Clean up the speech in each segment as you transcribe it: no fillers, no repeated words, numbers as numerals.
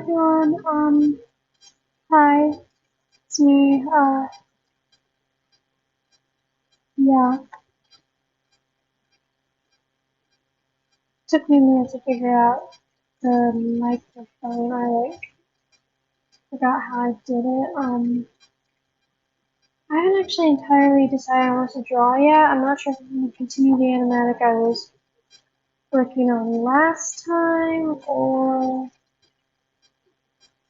everyone. Hi, it's me. Yeah, took me a minute to figure out the microphone. I forgot how I did it. I haven't actually entirely decided on what to draw yet. I'm not sure if I'm going to continue the animatic I was working on last time or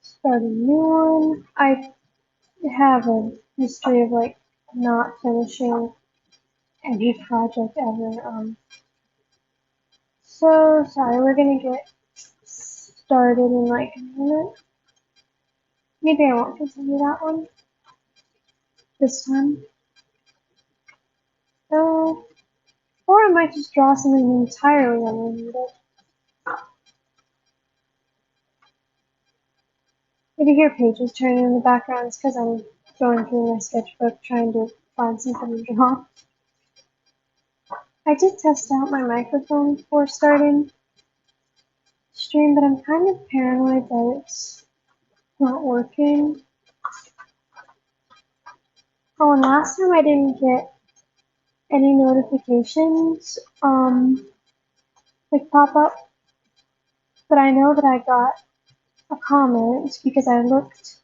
start a new one. I have a history of not finishing any project ever. So sorry, we're gonna get started in like a minute. Maybe I won't continue that one this time. So, or I might just draw something entirely unrelated. If you hear pages turning in the background, it's because I'm going through my sketchbook trying to find something to draw. I did test out my microphone before starting stream, but I'm kind of paranoid that it's not working. Oh, and last time I didn't get any notifications like pop up, but I know that I got a comment because I looked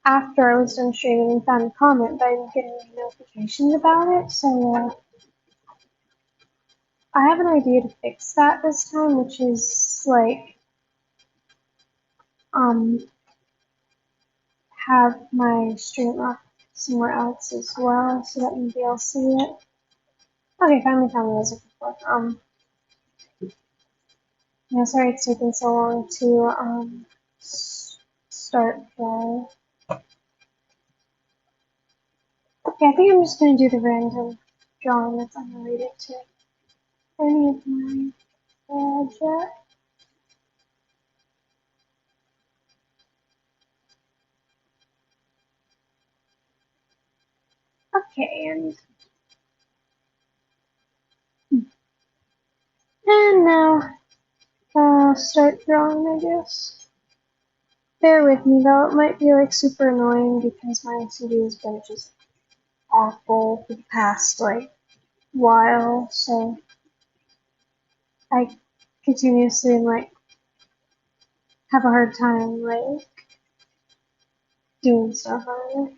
after I was done streaming and found a comment, but I didn't get any notifications about it. So I have an idea to fix that this time, which is have my stream up somewhere else as well, so that maybe I'll see it. Okay, finally found what I was looking for. Yeah, sorry it's taking so long to start drawing. Okay, I think I'm just gonna do the random drawing that's unrelated to any of my projects. Okay, and now I'll start drawing, I guess. Bear with me though, it might be like super annoying because my OCD has been just awful for the past while, so I continuously have a hard time doing stuff on it.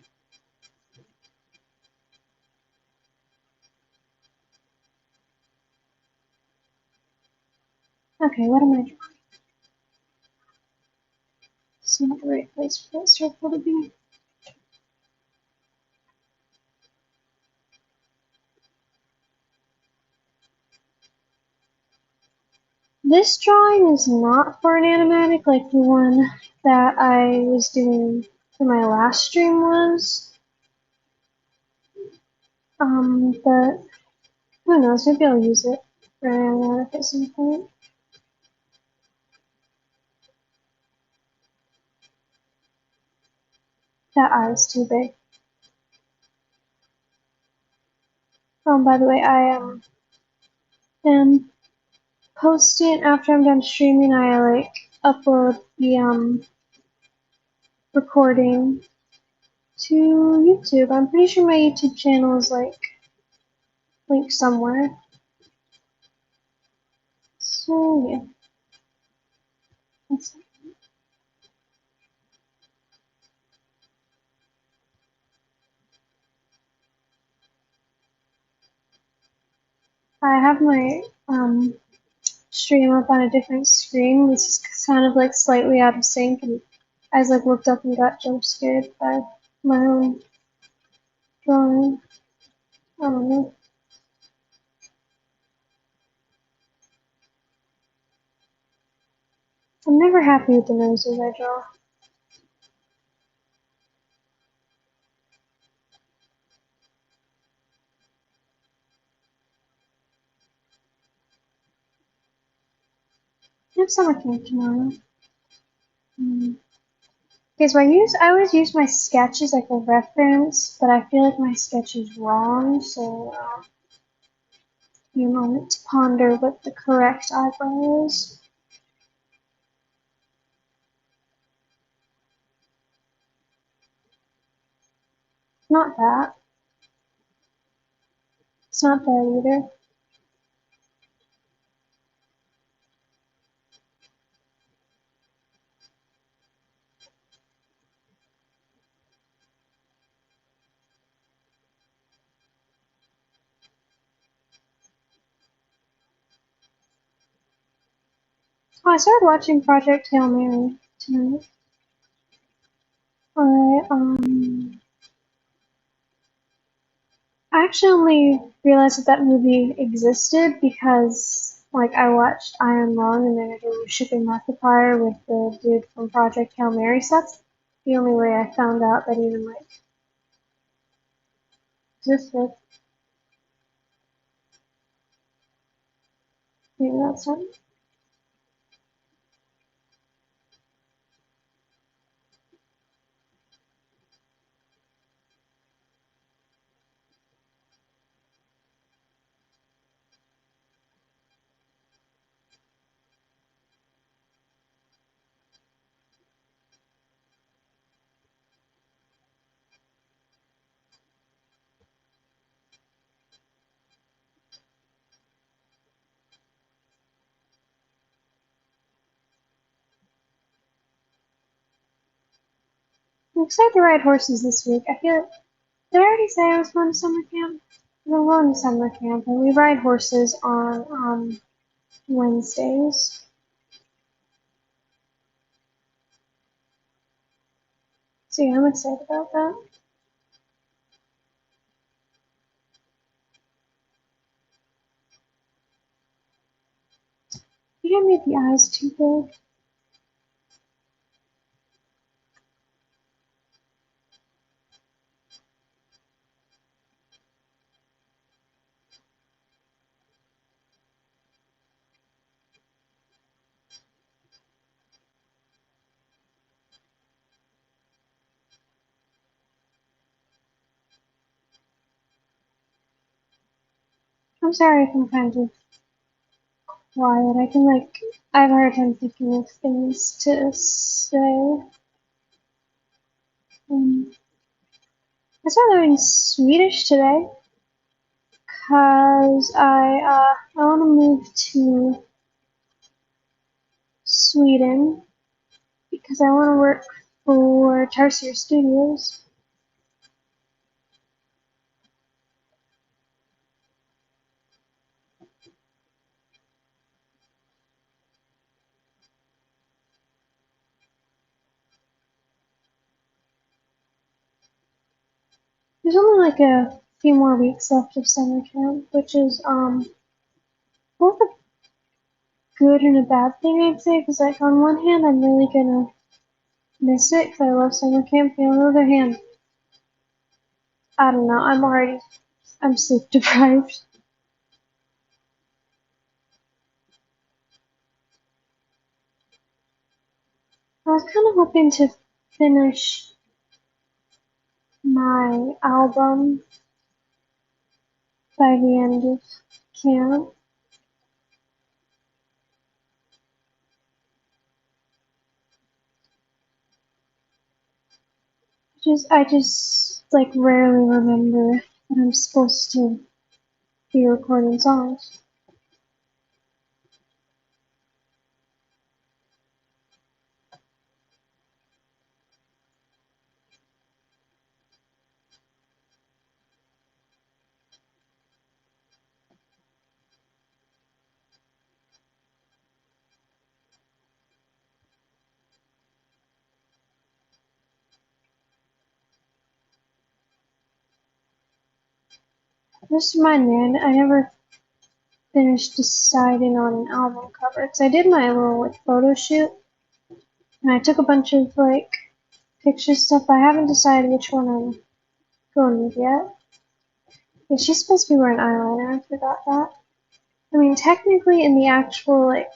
Okay, what am I drawing? It's not the right place for that circle to be. This drawing is not for an animatic like the one that I was doing for my last stream was. But who knows, maybe I'll use it for an animatic at some point. That eye is too big. By the way, I am posting after I'm done streaming. I upload the recording to YouTube. I'm pretty sure my YouTube channel is linked somewhere. So yeah, that's it. I have my stream up on a different screen, which is kind of slightly out of sync, and I looked up and got jump scared by my own drawing. I don't know. I'm never happy with the noses I draw. I have summer camp tomorrow. Okay, so I always use my sketch as a reference, but I feel like my sketch is wrong, so give me a moment to ponder what the correct eyebrow is. Not that. It's not that either. Oh, I started watching Project Hail Mary tonight. I actually only realized that movie existed because, like, I watched I Am Wrong and then I did a shipping Markiplier with the dude from Project Hail Mary. So that's the only way I found out that even, like, existed. Maybe that's not. I'm excited to ride horses this week. I feel like, did I already say I was going to summer camp? We're going to summer camp and we ride horses on Wednesdays. So yeah, I'm excited about that. I think I made the eyes too big. I'm sorry if I'm kind of quiet. I can like, I have a hard time thinking of things to say. I started learning Swedish today because I want to move to Sweden because I want to work for Tarsier Studios. There's only like a few more weeks left of summer camp, which is both a good and a bad thing, I'd say. Because like on one hand, I'm really gonna miss it because I love summer camp. But on the other hand, I don't know. I'm sleep deprived. I was kind of hoping to finish my album by the end of camp. I just like rarely remember that I'm supposed to be recording songs. Just remind me, I never finished deciding on an album cover because I did my little like photo shoot and I took a bunch of like picture stuff. But I haven't decided which one I'm going with yet. Yeah, she's supposed to be wearing eyeliner. I forgot that. I mean, technically, in the actual like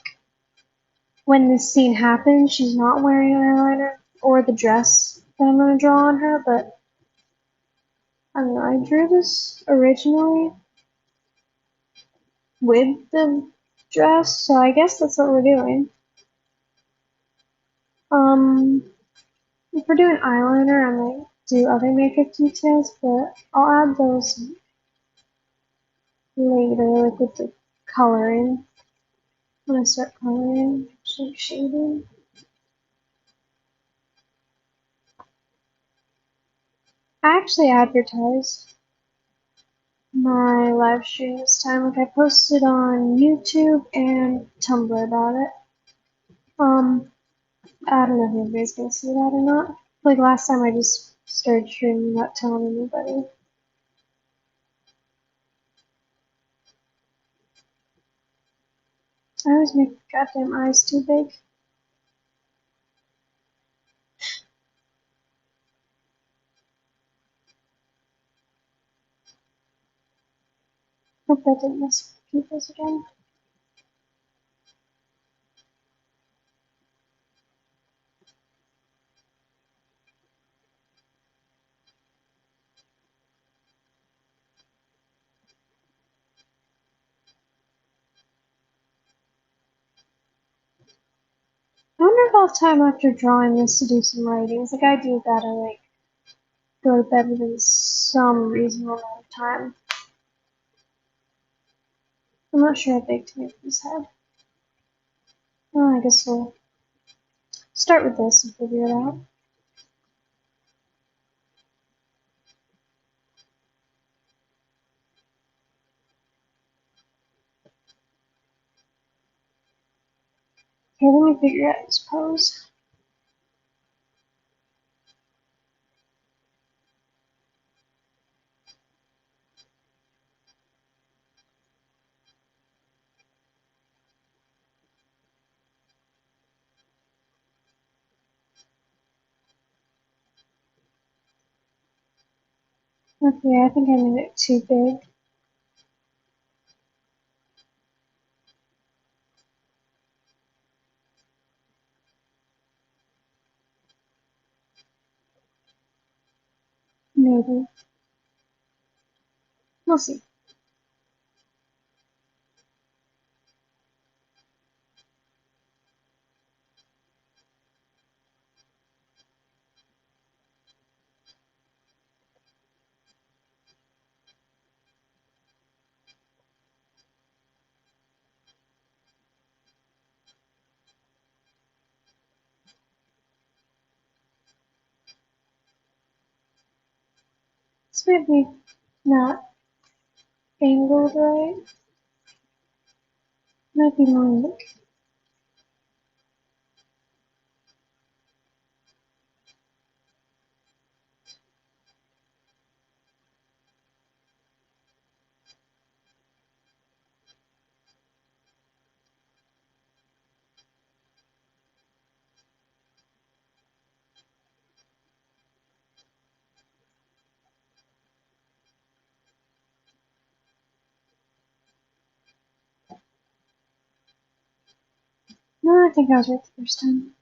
when this scene happens, she's not wearing eyeliner or the dress that I'm gonna draw on her. But I don't know. I drew this originally with the dress, so I guess that's what we're doing. If we're doing eyeliner, I might do other makeup details, but I'll add those later, like with the coloring. When I start coloring, like shading. I actually advertised my live stream this time. Like I posted on YouTube and Tumblr about it. I don't know if anybody's gonna see that or not. Like last time I just started streaming without telling anybody. I always make goddamn eyes too big. Hope that didn't mess with people's again. I wonder if I'll have time after drawing this to do some writing. Like I do gotta like go to bed within some reasonable amount of time. I'm not sure how big to make this head. Well, I guess we'll start with this and figure it out. Okay, let me figure out this pose. Okay, I think I made it too big. Maybe. We'll see. This might be not angled right. Might be more like no, I think I was right the first time.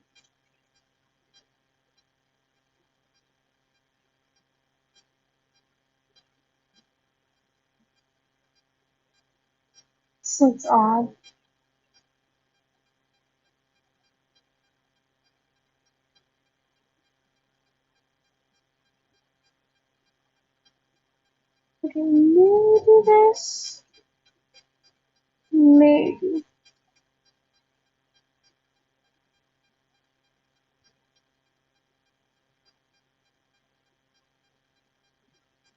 This looks odd. Okay, maybe this. Maybe.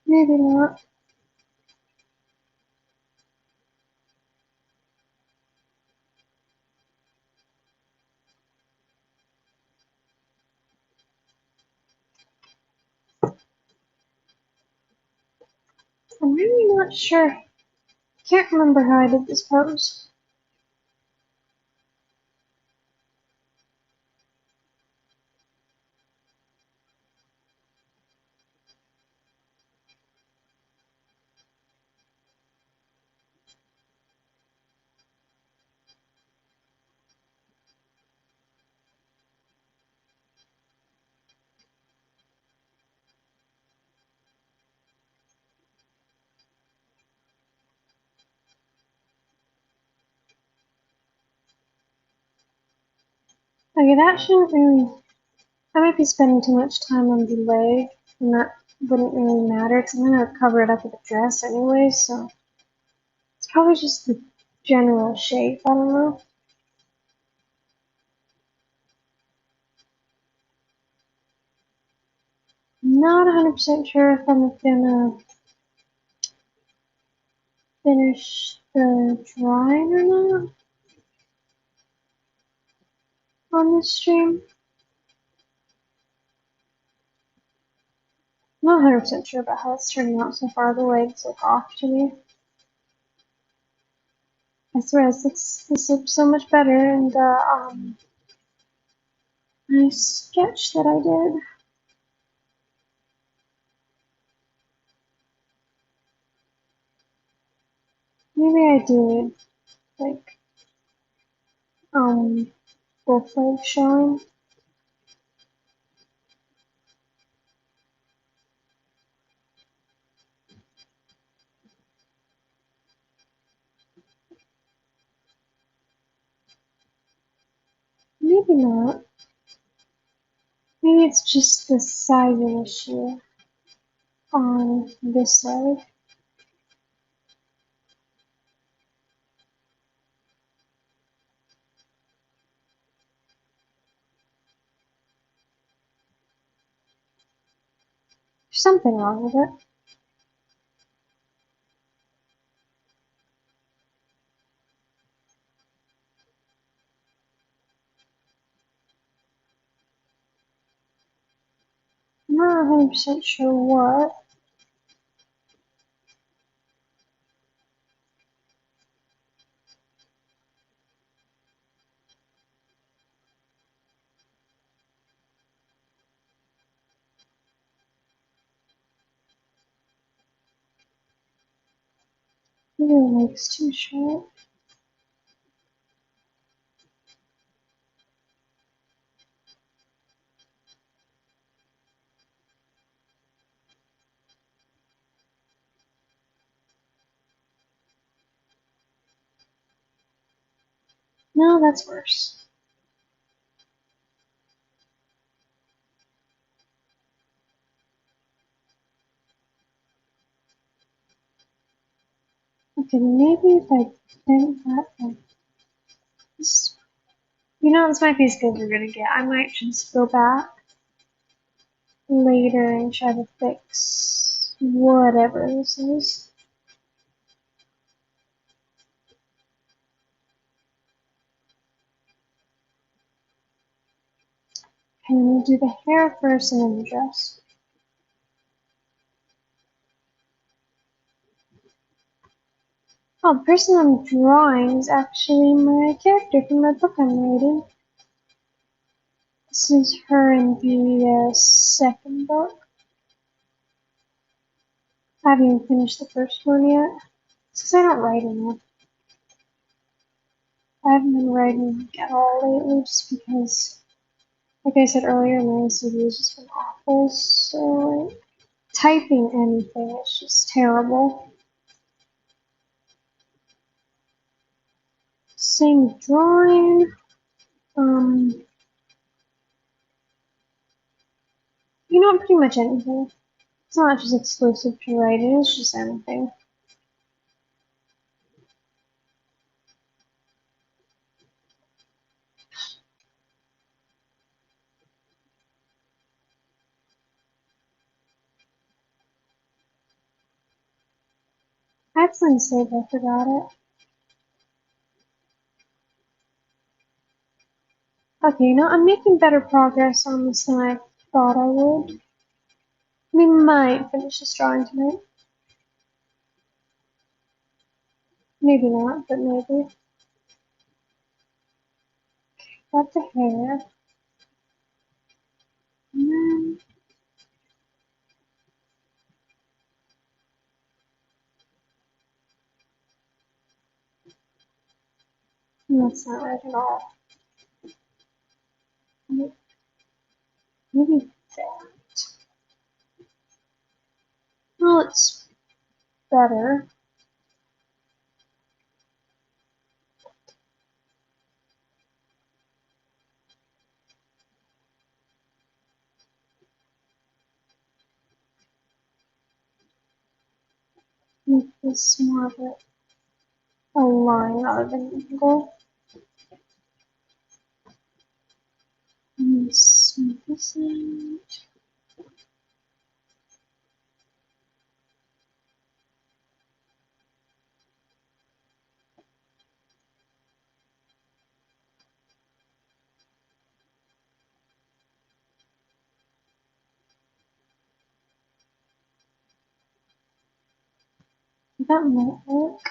Maybe not. I'm really not sure. Can't remember how I did this pose. Okay, that shouldn't really. I might be spending too much time on the leg. and that wouldn't really matter because I'm gonna cover it up with a dress anyway, so it's probably just the general shape. I don't know. I'm not 100% sure if I'm gonna finish the drawing or not on this stream. I'm not 100% sure about how it's turning out so far. The legs look off to me. I swear this looks so much better in the nice sketch that I did. Maybe I do need like both legs showing. Maybe not. Maybe it's just the sizing issue on this side. There's something wrong with it. I'm not 100% sure what. Maybe the leg's too short. No, that's worse. Okay, maybe if I bend that like this. You know, this might be as good as we're gonna get. I might just go back later and try to fix whatever this is. Can we do the hair first and then the dress? Oh, the person I'm drawing is actually my character from my book I'm writing. This is her in the second book. I haven't even finished the first one yet. It's because I don't write enough. I haven't been writing at all lately just because, like I said earlier, my OCD has just been awful. So, like, typing anything is just terrible. Same drawing. You know, pretty much anything. It's not just exclusive to writing, it's just anything. I had something to say, but I forgot it. Okay, you know, I'm making better progress on this than I thought I would. We might finish this drawing tonight. Maybe not, but maybe. Got the hair. And then, that's not right at all. Maybe that. Well, it's better. this more of a line rather than an angle. And smooth this out. That might work.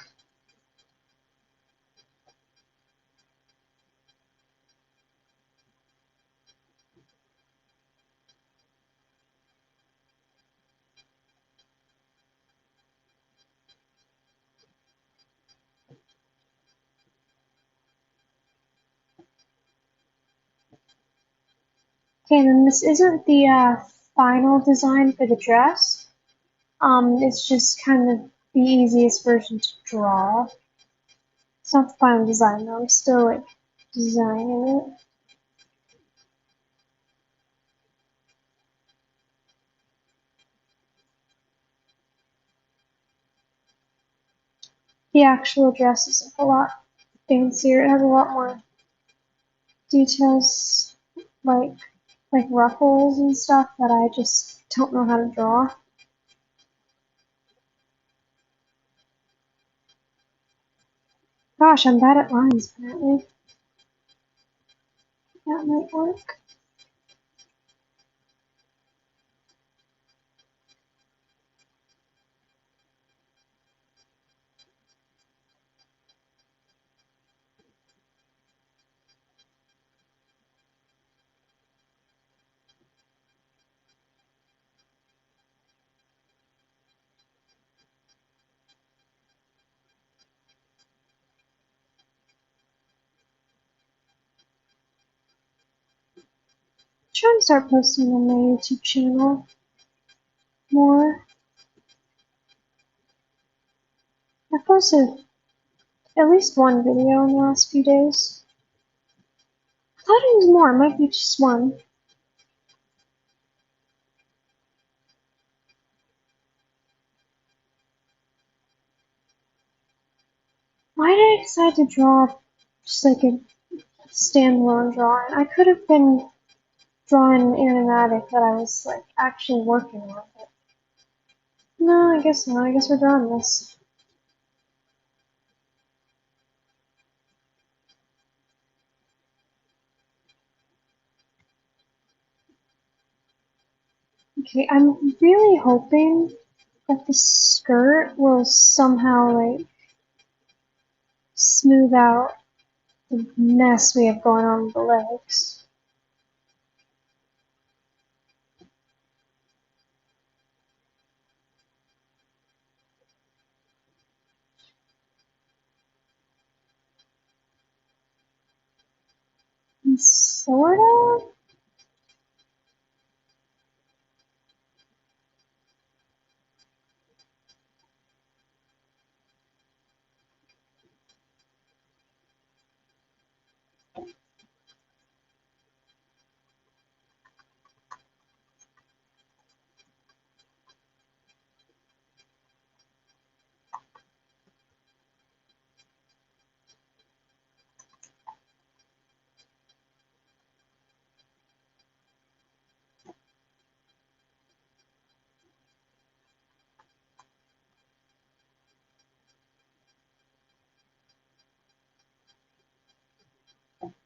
Okay, then this isn't the final design for the dress. It's just kind of the easiest version to draw. It's not the final design though, I'm still like designing it. The actual dress is like a lot fancier. It has a lot more details, like ruffles and stuff that I just don't know how to draw. Gosh, I'm bad at lines apparently. That might work. Trying to start posting on my YouTube channel more. I posted at least one video in the last few days. I thought it was more, it might be just one. Why did I decide to draw just like a standalone drawing? I could have been drawing an animatic that I was like actually working on. But no, I guess not. I guess we're drawing this. Okay, I'm really hoping that the skirt will somehow like smooth out the mess we have going on with the legs. And sort of.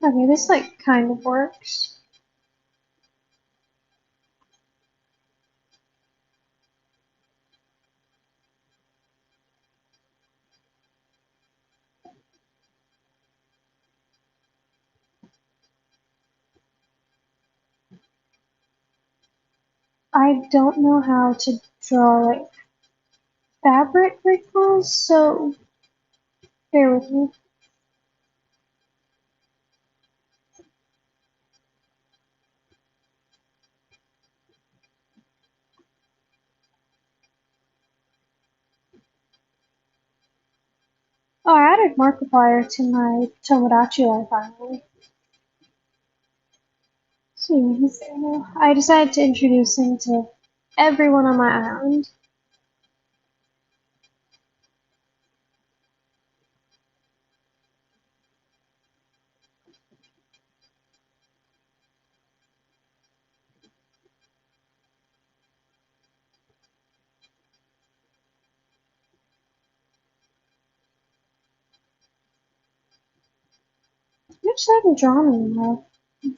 Okay, this like kind of works. I don't know how to draw like fabric wrinkles, so bear with me. Oh, I added Markiplier to my Tomodachi line finally. So he's there now. I decided to introduce him to everyone on my island. Actually, I haven't drawn in a while. I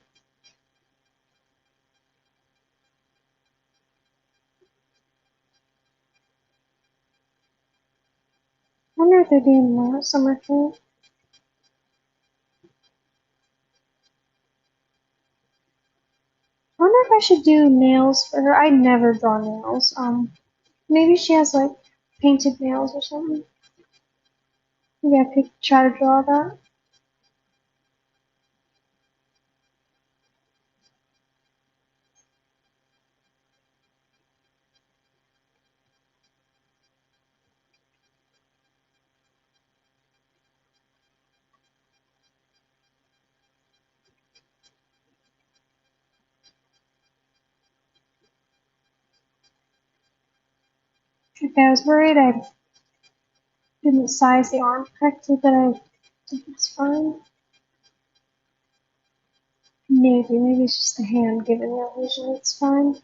wonder if they're doing more summer camp. I wonder if I should do nails for her. I never draw nails. Maybe she has like painted nails or something. Maybe I could try to draw that. Okay, I was worried I didn't size the arm correctly, but I think it's fine. Maybe it's just the hand giving the illusion it's fine.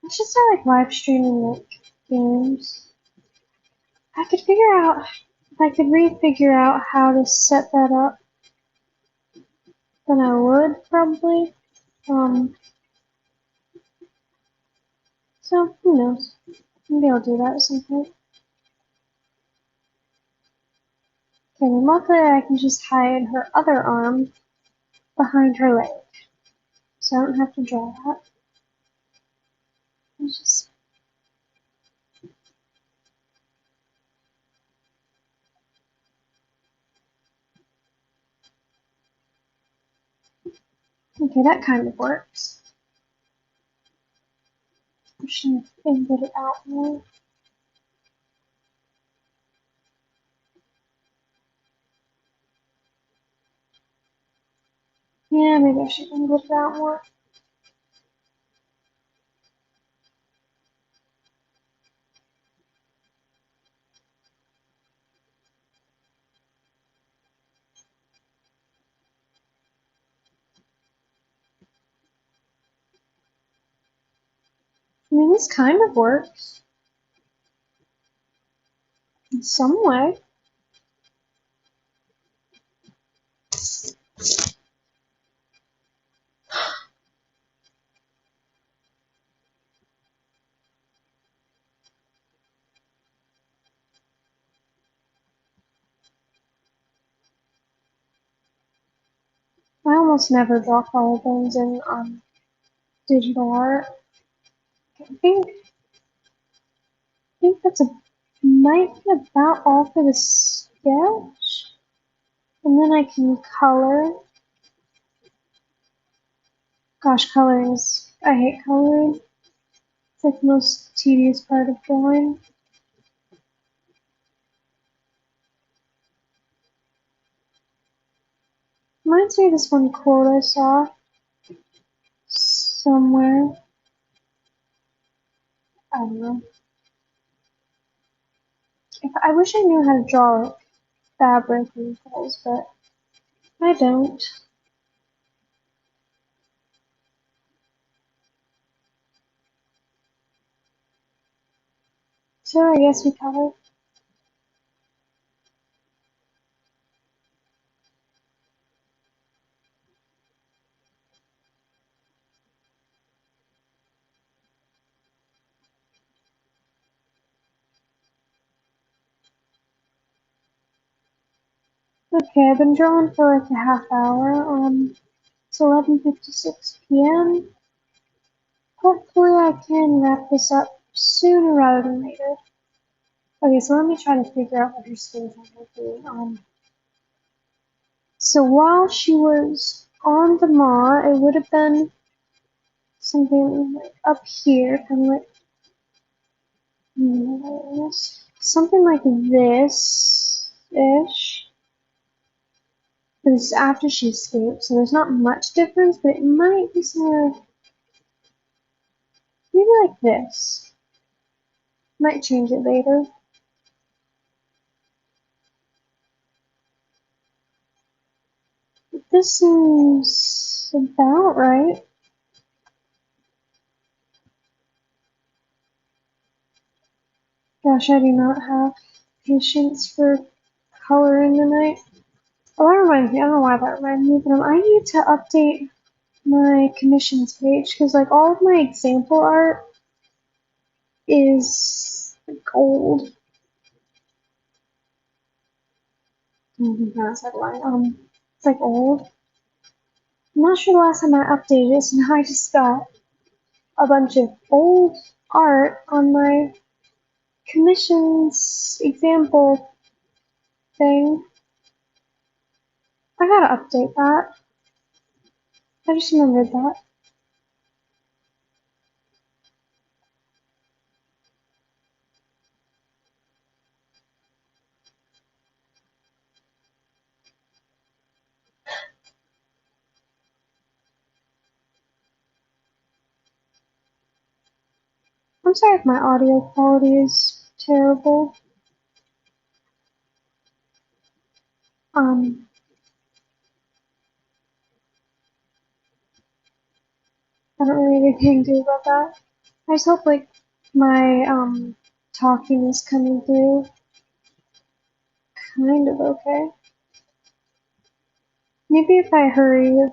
I should start like live streaming like games. I could figure out if I could figure out how to set that up, then I would probably. So who knows? Maybe I'll do that at some point. Okay, then luckily I can just hide her other arm behind her leg. So I don't have to draw that. It's just okay, that kind of works. I should get it out more. Yeah, maybe I should get it out more. I mean, this kind of works in some way. I almost never draw collarbones in digital art. I think that's might be about all for the sketch. And then I can color. Gosh, coloring is, I hate coloring. It's like the most tedious part of drawing. Reminds me of this one quote I saw somewhere. I don't know. I wish I knew how to draw like fabric and things, but I don't. So I guess we color. Okay, I've been drawing for like a half hour. It's 11:56 p.m. Hopefully I can wrap this up sooner rather than later. Okay, so let me try to figure out what her skin tone will be. So while she was on the maw, it would have been something like up here, kind of like this. Something like this-ish. But this is after she escaped, so there's not much difference, but it might be some maybe like this. Might change it later. But this seems about right. Gosh, I do not have patience for coloring tonight. Oh, that reminds me, I don't know why that reminded me, but I need to update my commissions page, because like all of my example art is like old. I don't think that's that line. It's like old. I'm not sure the last time I updated it, so now I just got a bunch of old art on my commissions example thing. I gotta update that. I just remembered that. I'm sorry if my audio quality is terrible. I don't really have anything to do about that. I just hope like my talking is coming through kind of okay. Maybe if I hurry with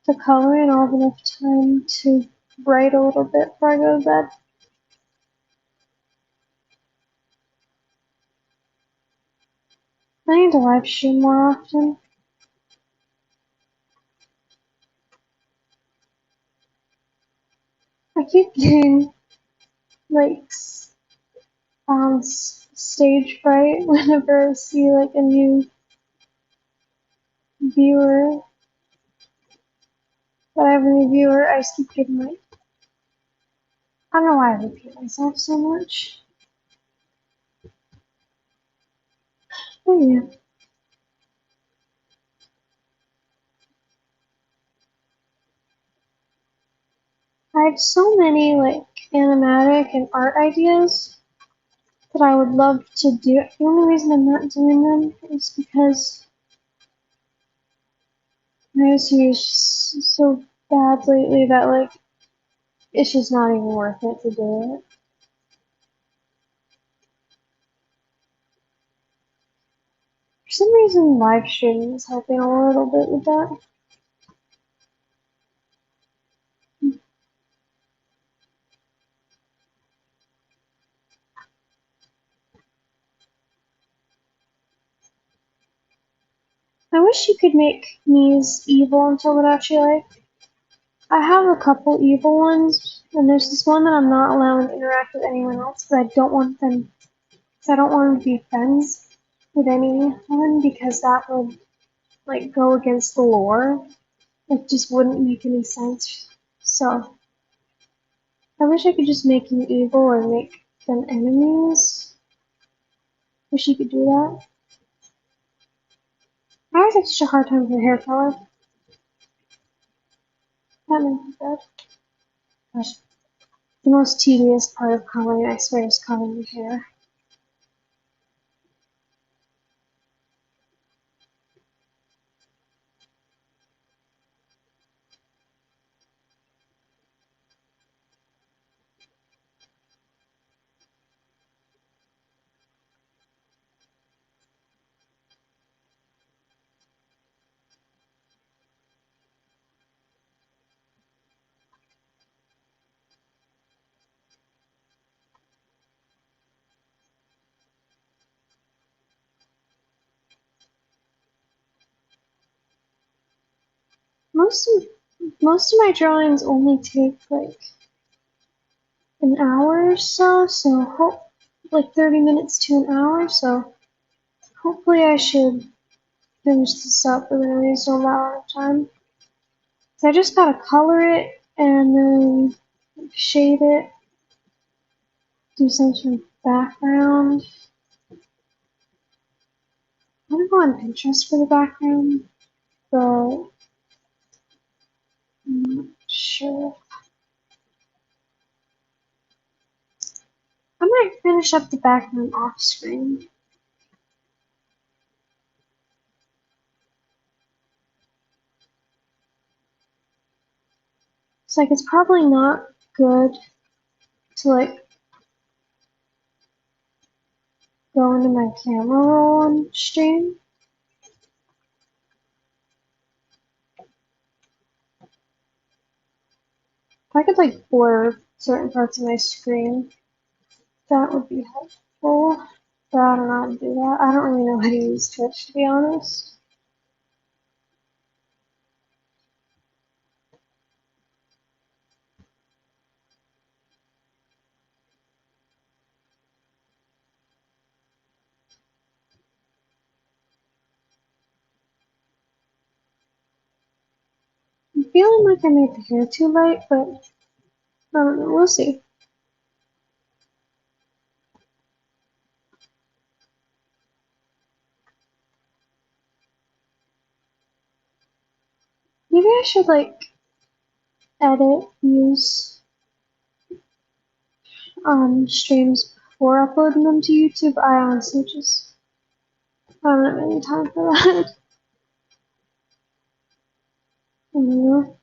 the coloring, I'll have enough time to write a little bit before I go to bed. I need to live stream more often. I keep getting like stage fright whenever I see like a new viewer. But I have a new viewer, I just keep getting like, I don't know why I repeat myself so much. Oh yeah. I have so many like animatic and art ideas that I would love to do. The only reason I'm not doing them is because my OCD is so bad lately that like it's just not even worth it to do it. For some reason, live streaming is helping a little bit with that. I wish you could make Mies evil until Tomodachi Life. I have a couple evil ones, and there's this one that I'm not allowing to interact with anyone else, but I don't want them, because I don't want them to be friends with anyone, because that would, like, go against the lore. It just wouldn't make any sense. So, I wish I could just make you evil or make them enemies. Wish you could do that. I always have such a hard time with hair color. That makes me bad. Gosh. The most tedious part of coloring, I swear, is coloring your hair. Most of my drawings only take like an hour or so, like 30 minutes to an hour, so hopefully I should finish this up within a reasonable amount of time. So I just gotta color it and then shade it, do some sort of background. I'm gonna go on Pinterest for the background, but I'm not sure. I might finish up the background off screen. It's like it's probably not good to like go into my camera roll on stream. If I could like blur certain parts of my screen, that would be helpful. But I don't know how to do that. I don't really know how to use Twitch, to be honest. I'm feeling like I made the hair too light, but I don't know. We'll see. Maybe I should like use streams before uploading them to YouTube. I honestly just I don't have any time for that. I don't know.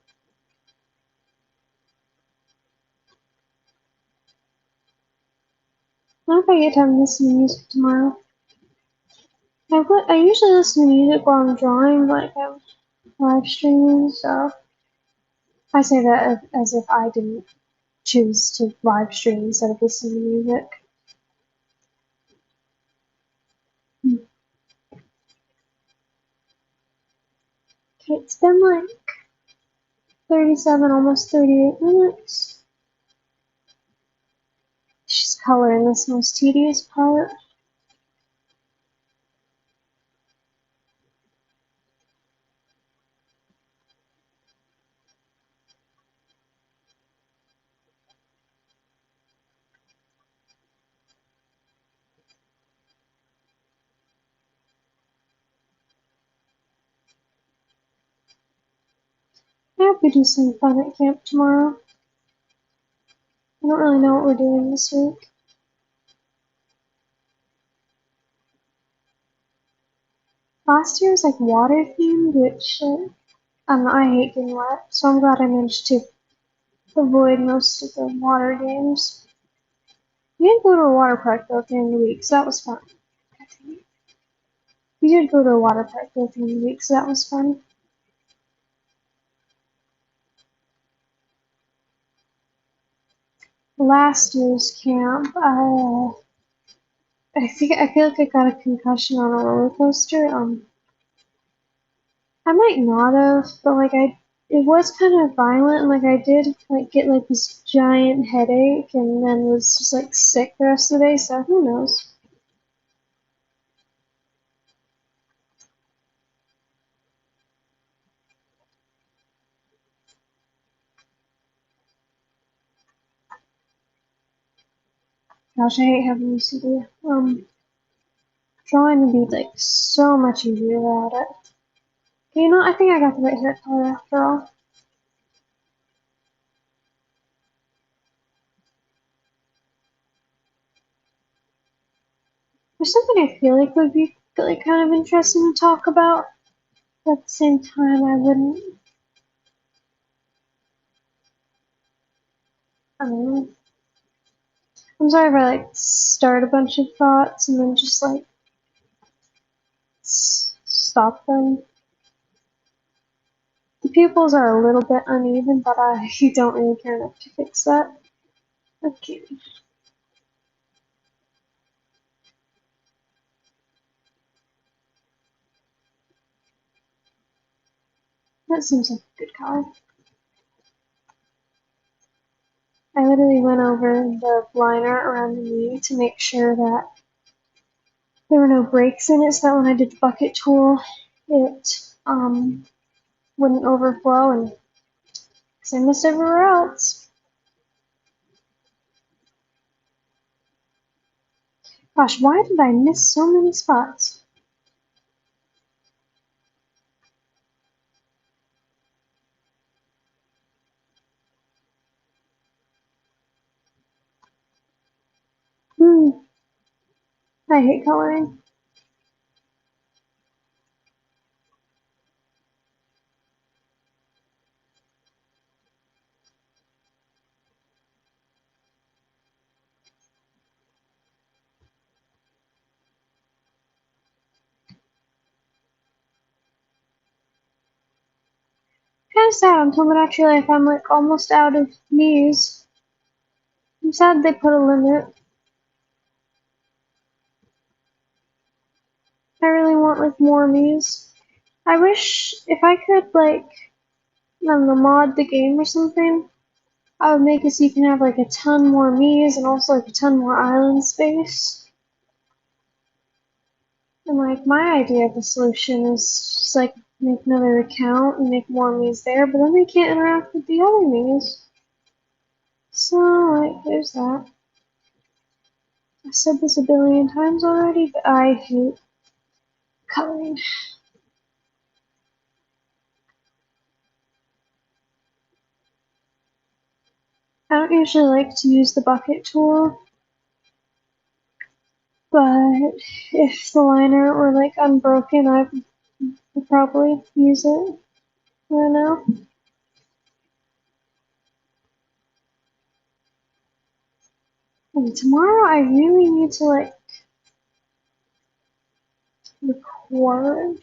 I don't know if I get time to listen to music tomorrow. I usually listen to music while I'm drawing, like I'm live streaming, so I say that as if I didn't choose to live stream instead of listening to music. Okay, it's been like 37, almost 38 minutes. She's coloring this most tedious part. I hope we do some fun at camp tomorrow. I don't really know what we're doing this week. Last year was like water themed, which I hate getting wet, so I'm glad I managed to avoid most of the water games. We did go to a water park though at the end of the week, so that was fun. We did go to a water park though at the end of the week, so that was fun. Last year's camp, I feel like I got a concussion on a roller coaster. I might not have, but like it was kind of violent, and like I did like get like this giant headache, and then was just like sick the rest of the day. So who knows? Gosh, I hate having UCD. Drawing would be like so much easier without it. Okay, you know, I think I got the right hair color after all. There's something I feel like would be like kind of interesting to talk about, but at the same time I wouldn't. I don't know. I'm sorry if I like start a bunch of thoughts and then just like stop them. The pupils are a little bit uneven, but I don't really care enough to fix that. Okay. That seems like a good color. I literally went over the liner around the knee to make sure that there were no breaks in it, so that when I did the bucket tool, it wouldn't overflow, and same as everywhere else. Gosh, why did I miss so many spots? I hate coloring. Kinda sad on Tumblr actually if I'm like almost out of Miis. I'm sad they put a limit. I really want like more Miis. I wish if I could like, I don't know, mod the game or something, I would make it so you can have like a ton more Miis and also like a ton more island space. And like my idea of the solution is just like make another account and make more Miis there, but then they can't interact with the other Miis. So like there's that. I said this a billion times already, but I hate coloring. I don't usually like to use the bucket tool, but if the liner were like unbroken, I would probably use it. I don't know. And tomorrow I really need to like record.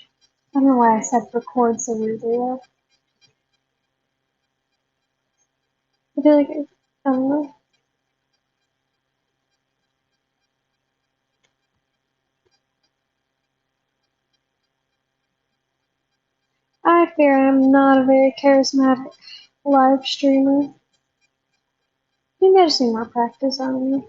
I don't know why I said record so weirdly though. I feel like I don't know. I fear I'm not a very charismatic live streamer. Maybe I just need more practice on me.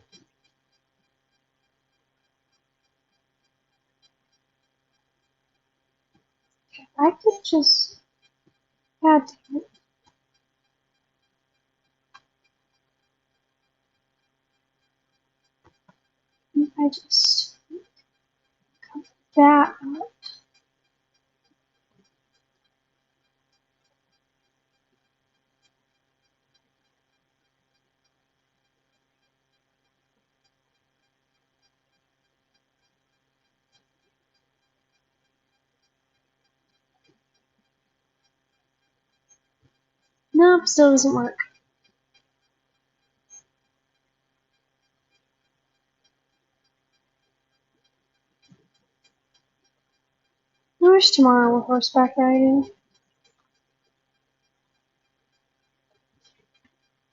I could just add to it. I just cut that up. Nope, still doesn't work. I wish tomorrow were horseback riding.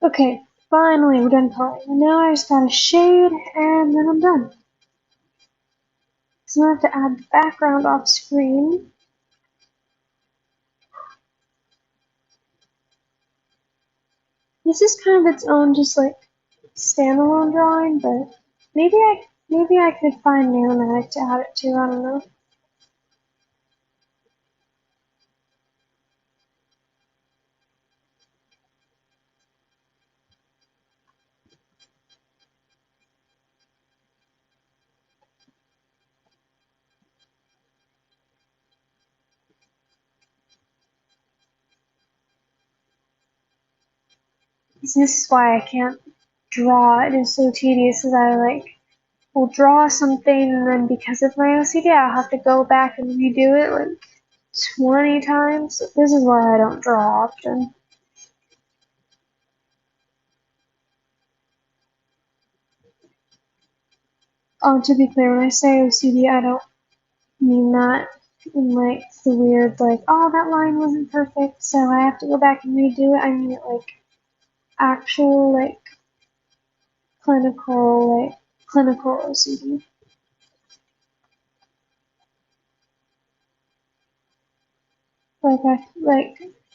Okay, finally we're done coloring. And now I just gotta shade and then I'm done. So I have to add the background off screen. This is kind of its own just like standalone drawing, but maybe I could find Animatic to add it to, I don't know. This is why I can't draw. It is so tedious that I like will draw something and then because of my OCD I'll have to go back and redo it like 20 times. This is why I don't draw often. To be clear, when I say OCD, I don't mean that in like the weird like, oh, that line wasn't perfect, so I have to go back and redo it. I mean it like actual like clinical OCD.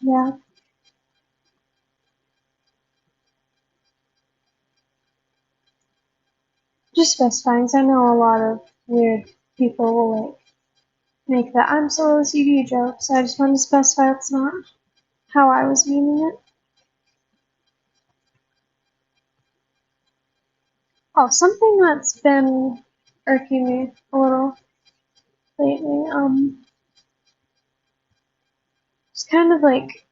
Yeah. Just specifying, 'cause I know a lot of weird people will like make that I'm so OCD joke, so I just wanted to specify it's not how I was meaning it. Oh, something that's been irking me a little lately. It's kind of like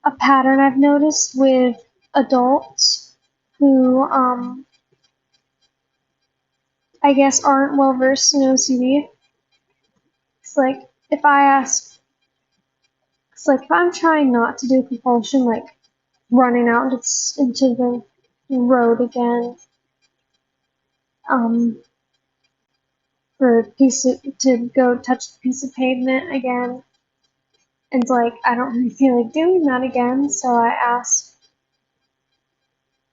a pattern I've noticed with adults who, I guess aren't well versed in OCD. It's like if I'm trying not to do compulsion, like running out into the road again, for to go touch the piece of pavement again, and like I don't really feel like doing that again, so I asked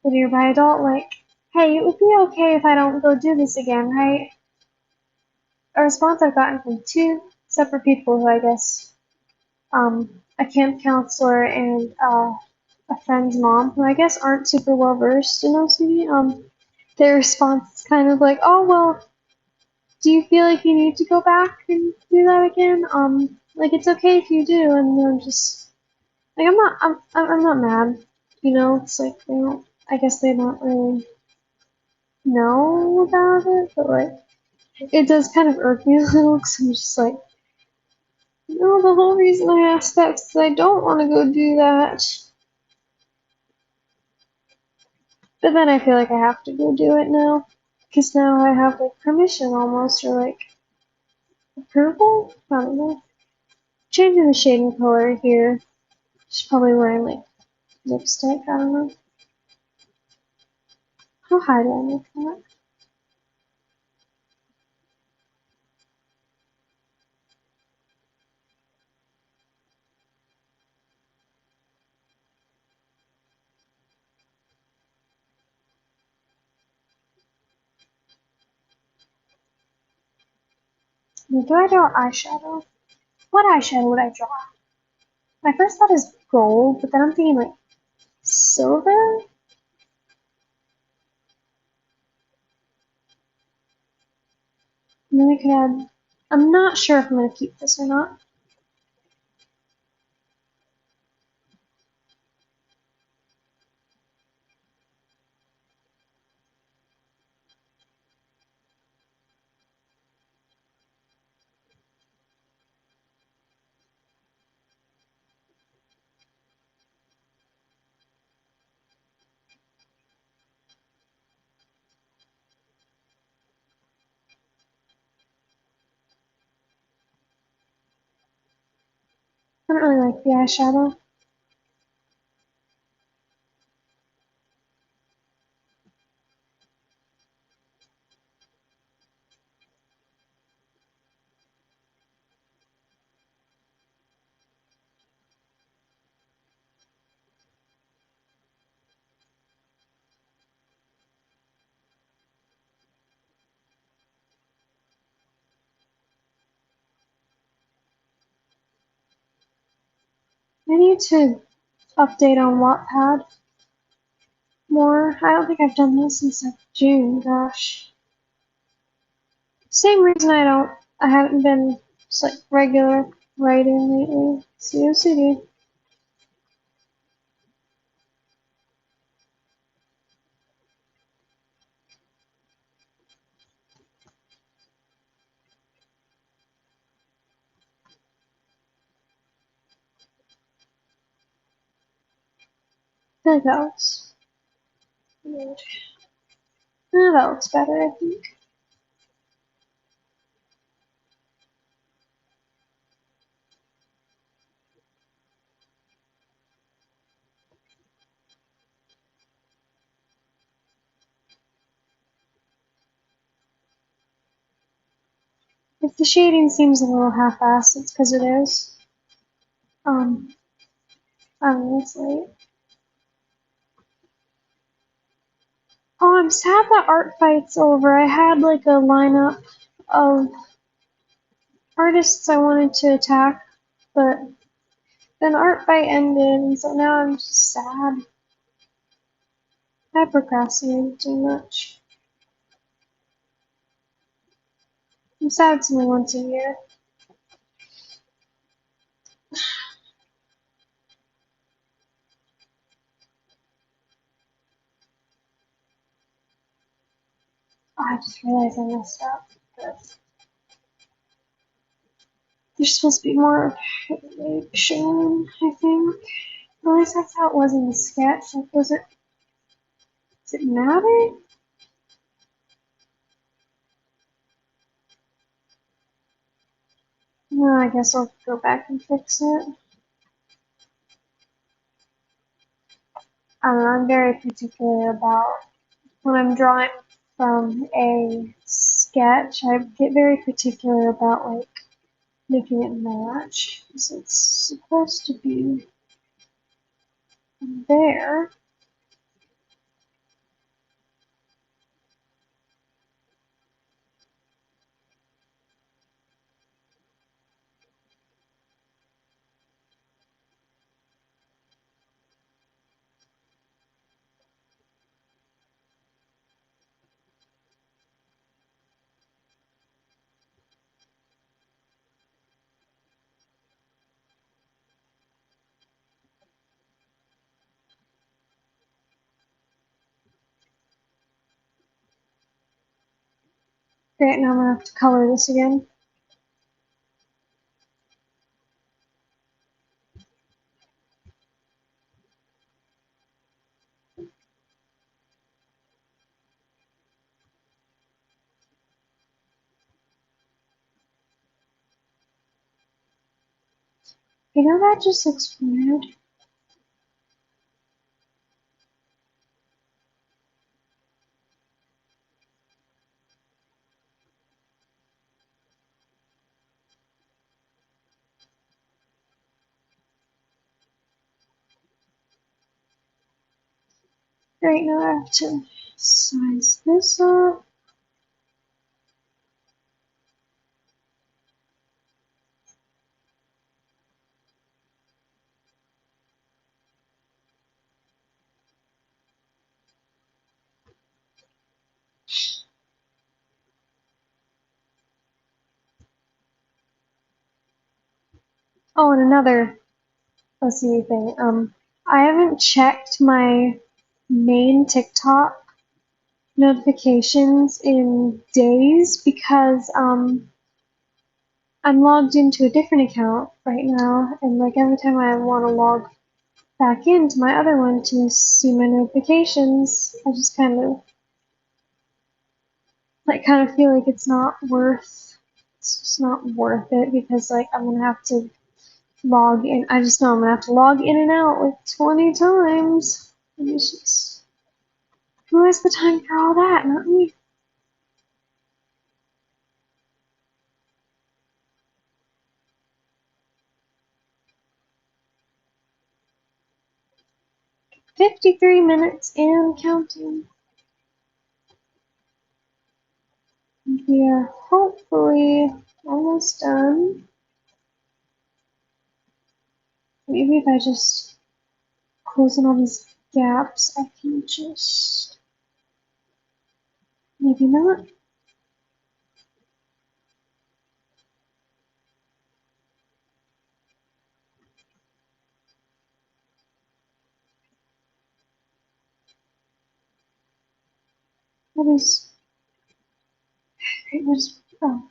the nearby adult, like, hey, it would be okay if I don't go do this again, right? A response I've gotten from two separate people who I guess, a camp counselor and a friend's mom, who I guess aren't super well versed in OCD. Their response is kind of like, oh well, do you feel like you need to go back and do that again? Like it's okay if you do, and I'm just like I'm not mad, you know. It's like they don't, I guess they don't really know about it, but like it does kind of irk me a little because I'm just like, no, the whole reason I asked that is because I don't want to go do that. But then I feel like I have to go do it now, because now I have like permission almost, or like approval? I don't know. Changing the shading color here. She's probably wearing like lipstick, I don't know. How high do I make that? Do I draw eyeshadow? What eyeshadow would I draw? My first thought is gold, but then I'm thinking like silver? And then I could add, I'm not sure if I'm going to keep this or not. I don't really like the eyeshadow. I need to update on Wattpad more. I don't think I've done this since like June, gosh. Same reason I haven't been just like regular writing lately. COCD. I feel like that looks weird. That looks better, I think. If the shading seems a little half-assed, it's because it is. I don't know, it's late. Oh, I'm sad that art fight's over. I had like a lineup of artists I wanted to attack, but then art fight ended, and so now I'm just sad. I procrastinated too much. I'm sad it's only once a year. I just realized I messed up. There's supposed to be more like shown, I think. At least that's how it was in the sketch. Like, does it matter? No, I guess I'll go back and fix it. I don't know, I'm very particular about when I'm drawing from a sketch, I get very particular about like making it match. Because it's supposed to be there. Great, now I'm gonna have to color this again. You know, that just looks weird. Great, now I have to size this up. Oh, and another OCD thing. I haven't checked my main TikTok notifications in days because I'm logged into a different account right now, and like every time I want to log back into my other one to see my notifications, I just kind of feel like it's just not worth it because like I'm gonna have to log in. I just know I'm gonna have to log in and out like 20 times. And it's just, who has the time for all that? Not me. 53 minutes and counting. We are hopefully almost done. Maybe if I just close in all these gaps, I can just... Maybe not. What is... What is... Oh.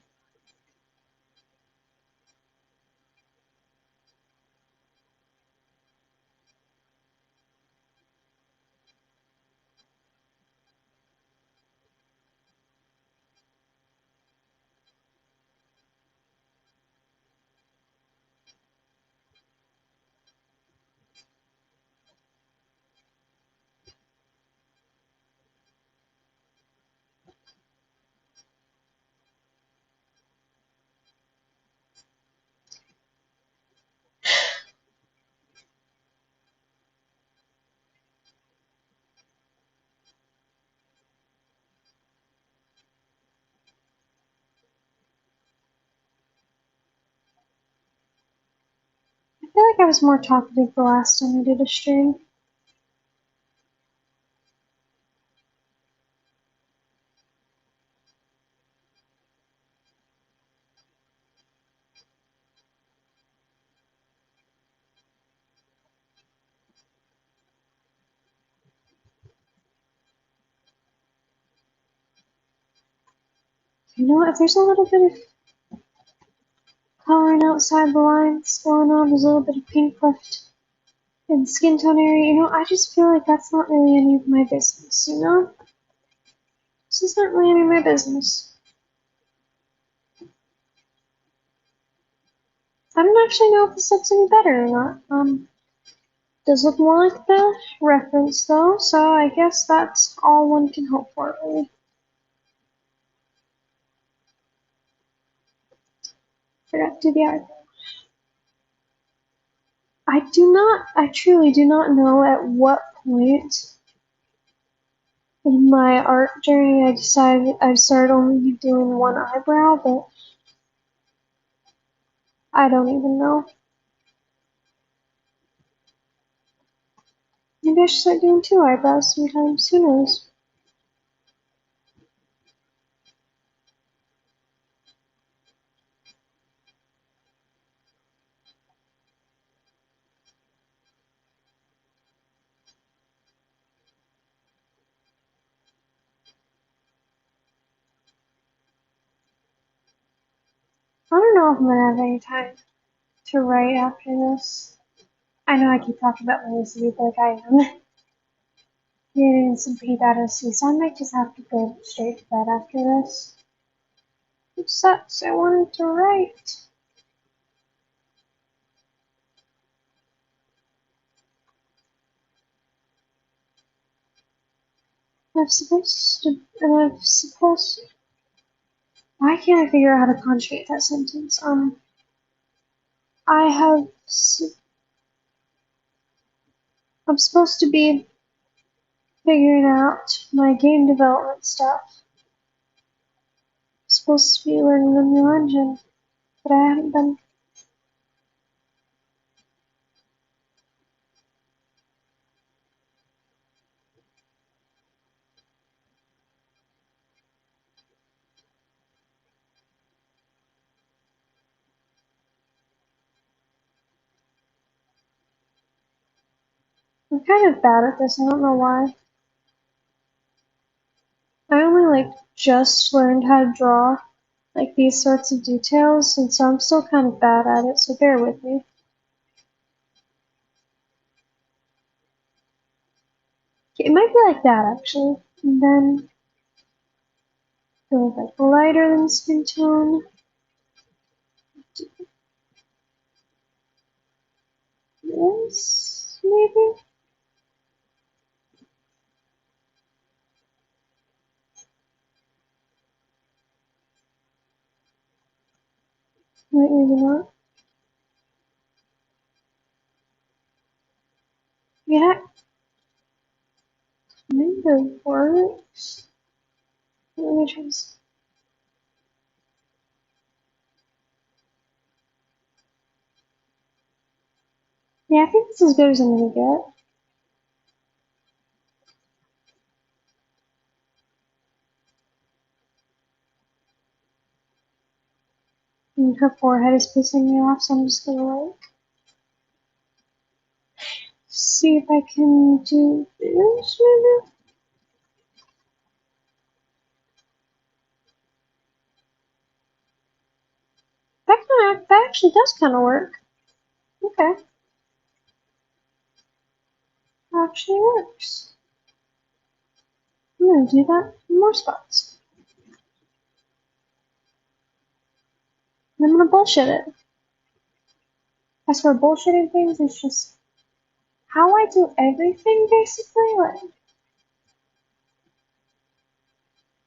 I feel like I was more talkative the last time I did a stream. You know what? If there's a little bit of coloring outside the lines going on, there's a little bit of pink left in the skin tone area, you know, I just feel like that's not really any of my business, you know? This is not really any of my business. I don't actually know if this looks any better or not. Does look more like the reference though, so I guess that's all one can hope for, really. Forgot to do the eyebrow. I truly do not know at what point in my art journey I decided I started only doing one eyebrow, but I don't even know. Maybe I should start doing two eyebrows sometimes, who knows? I don't know if I'm gonna have any time to write after this. I know I keep talking about my sleep like I am. Getting some pretty bad sleep, so I might just have to go straight to bed after this. It sucks, I wanted to write. I'm supposed to, why can't I figure out how to conjugate that sentence? I have, I'm supposed to be figuring out my game development stuff. I'm supposed to be learning a new engine, but I haven't been. I'm kind of bad at this, I don't know why. I only just learned how to draw these sorts of details, and so I'm still kind of bad at it, so bear with me. It might be like that actually, and then go lighter than skin tone. This maybe. Wait, maybe not. Yeah, kind of works. Let me try this. Yeah, I think this is as good as I'm gonna get. And her forehead is pissing me off, so I'm just gonna see if I can do this maybe. That actually does kind of work. Okay, actually works. I'm gonna do that in more spots. And I'm gonna bullshit it. As for bullshitting things, it's just how I do everything basically.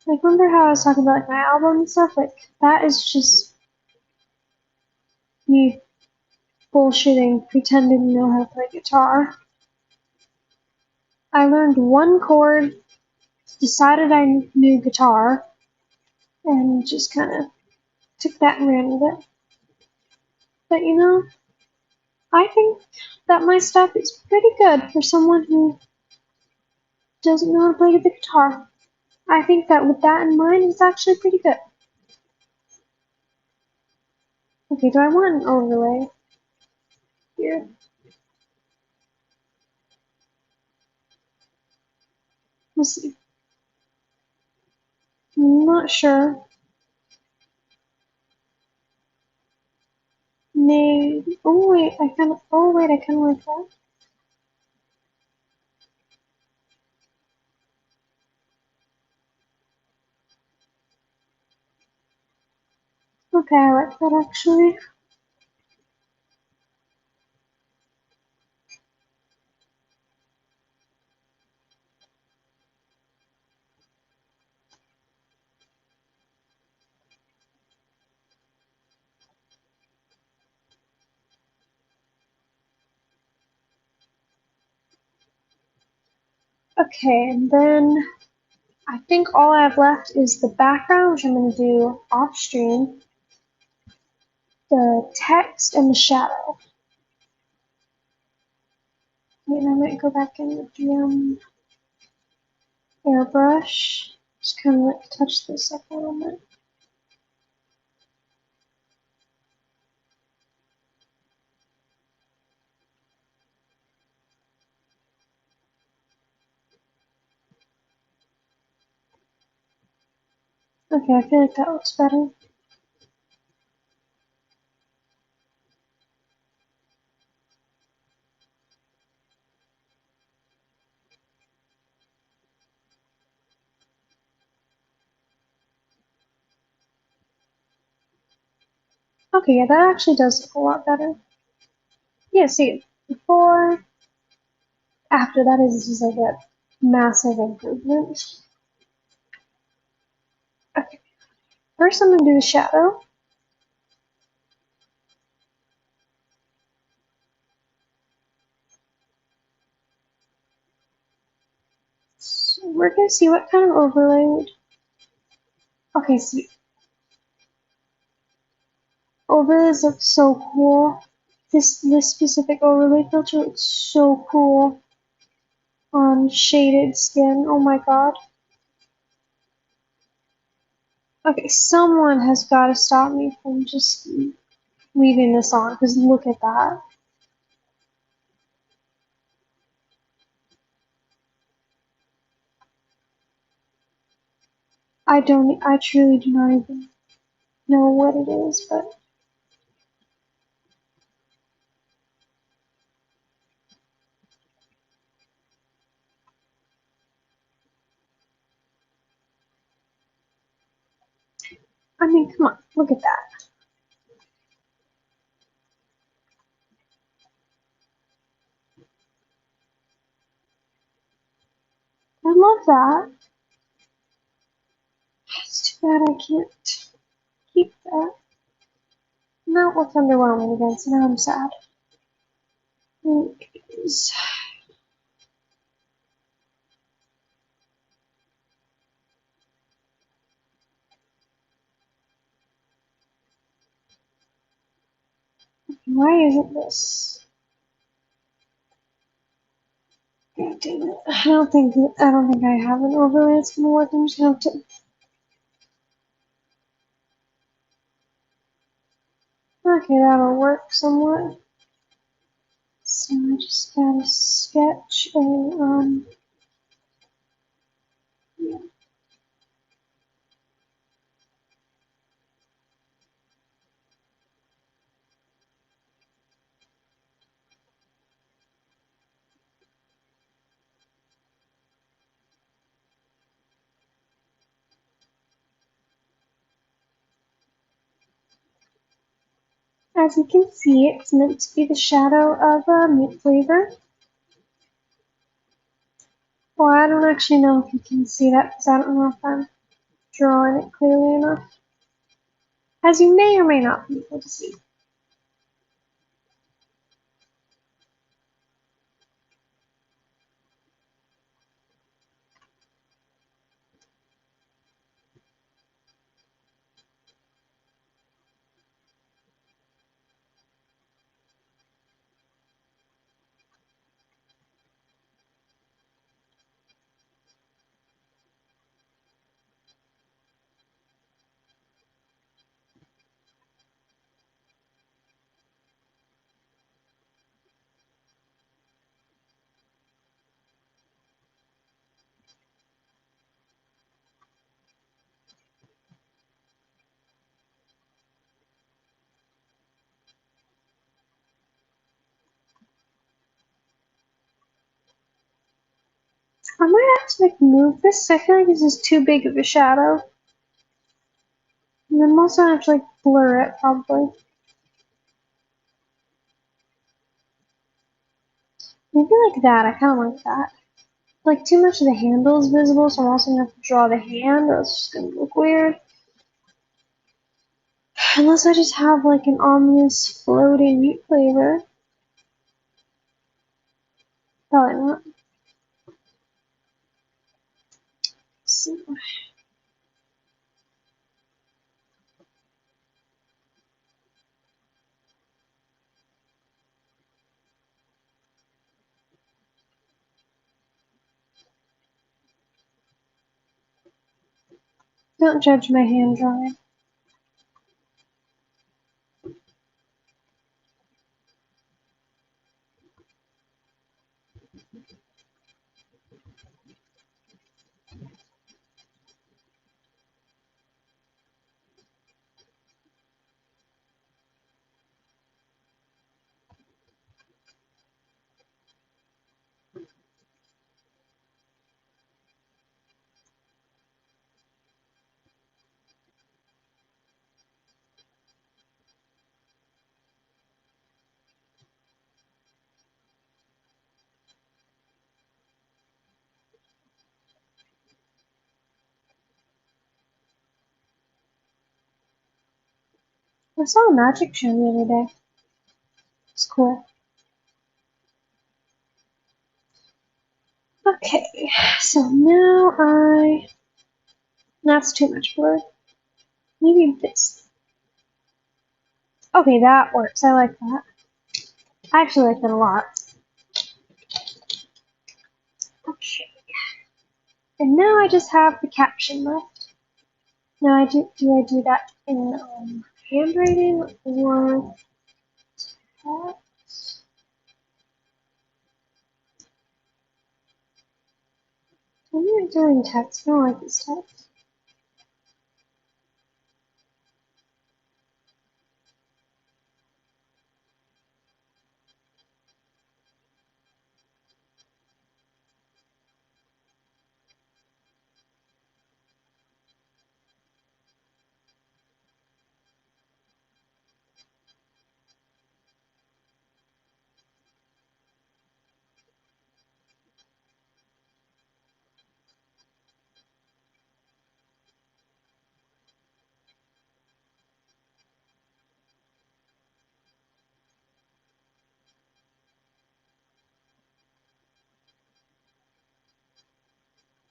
Remember how I was talking about my album and stuff? That is just me bullshitting, pretending to know how to play guitar. I learned one chord, decided I knew guitar, and just kind of took that and ran with it. But you know, I think that my stuff is pretty good for someone who doesn't know how to play the guitar. I think that with that in mind, it's actually pretty good. Okay, do I want an overlay here? We'll see. I'm not sure. Maybe. Oh wait, I kind of. Oh wait, I kind of like that. Okay, I like that actually. Okay, and then I think all I have left is the background, which I'm going to do off stream, the text, and the shadow. Wait, I might go back in with the airbrush. Just kind of like touch this up a little bit. Okay, I feel like that looks better. Okay, yeah, that actually does look a lot better. Yeah, see, before, after that is just like a massive improvement. Okay, first I'm going to do the shadow. So we're going to see what kind of overlay. Okay, see, overlays look so cool. This specific overlay filter looks so cool on shaded skin. Oh my god. Okay, someone has got to stop me from just leaving this on, because look at that. I truly do not even know what it is, but I mean, come on, look at that. I love that. It's too bad I can't keep that. Now it looks underwhelming again, so now I'm sad. Why isn't this? God damn it. I don't think I have an overlay that's gonna work. I'm just gonna have to. Okay, that'll work somewhat. So I just gotta sketch a yeah. As you can see, it's meant to be the shadow of a meat flavor. Well, I don't actually know if you can see that because I don't know if I'm drawing it clearly enough. As you may or may not be able to see. I might have to like move this. I feel like this is too big of a shadow. And I'm also gonna have to like blur it probably. Maybe like that. I kind of like that. Like too much of the handle is visible, so I'm also gonna have to draw the hand. That's just gonna look weird. Unless I just have like an ominous floating meat flavor. Probably not. So, don't judge my hand drawing. I saw a magic show the other day. It's cool. Okay, so now that's too much blur. Maybe this. Okay, that works. I like that. I actually like that a lot. Okay. And now I just have the caption left. Now do I do that in handwriting or text? I'm not doing text. I don't like this text.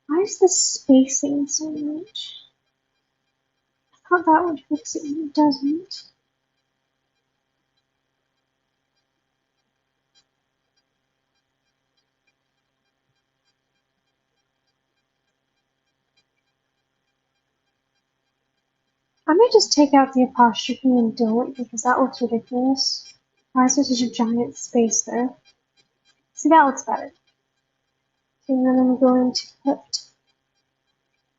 Why is this spacing so much? I thought that would fix it, but it doesn't. I might just take out the apostrophe and don't because that looks ridiculous. Why is there such a giant space there? See, that looks better. And then I'm going to put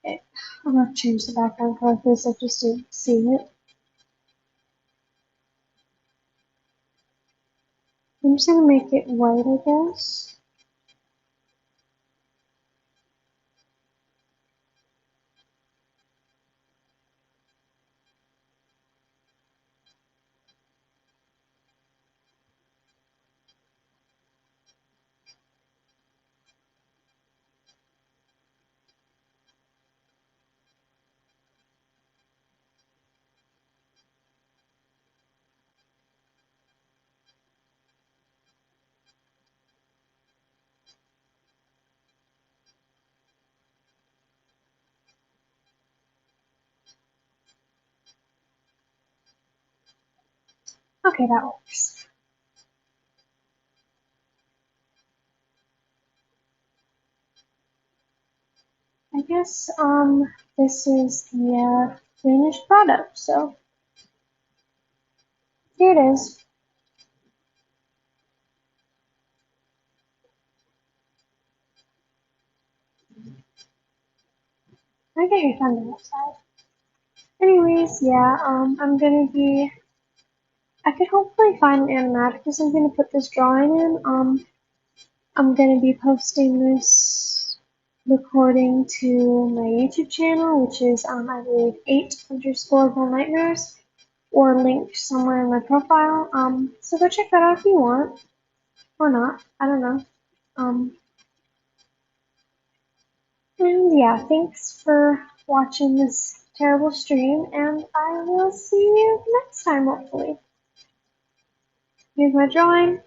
it. I'm going to change the background color for this just to see it. I'm just going to make it white, I guess. Okay, that works. I guess this is the finished product, so here it is. I get your thunder outside. Anyways, yeah, I'm gonna be. I could hopefully find an animatic because I'm gonna put this drawing in. I'm gonna be posting this recording to my YouTube channel, which is I believe 8_nightmares, or linked somewhere in my profile. So go check that out if you want, or not. I don't know. And yeah, thanks for watching this terrible stream, and I will see you next time, hopefully. Here's my drawing.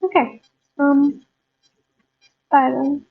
Okay. Bye then.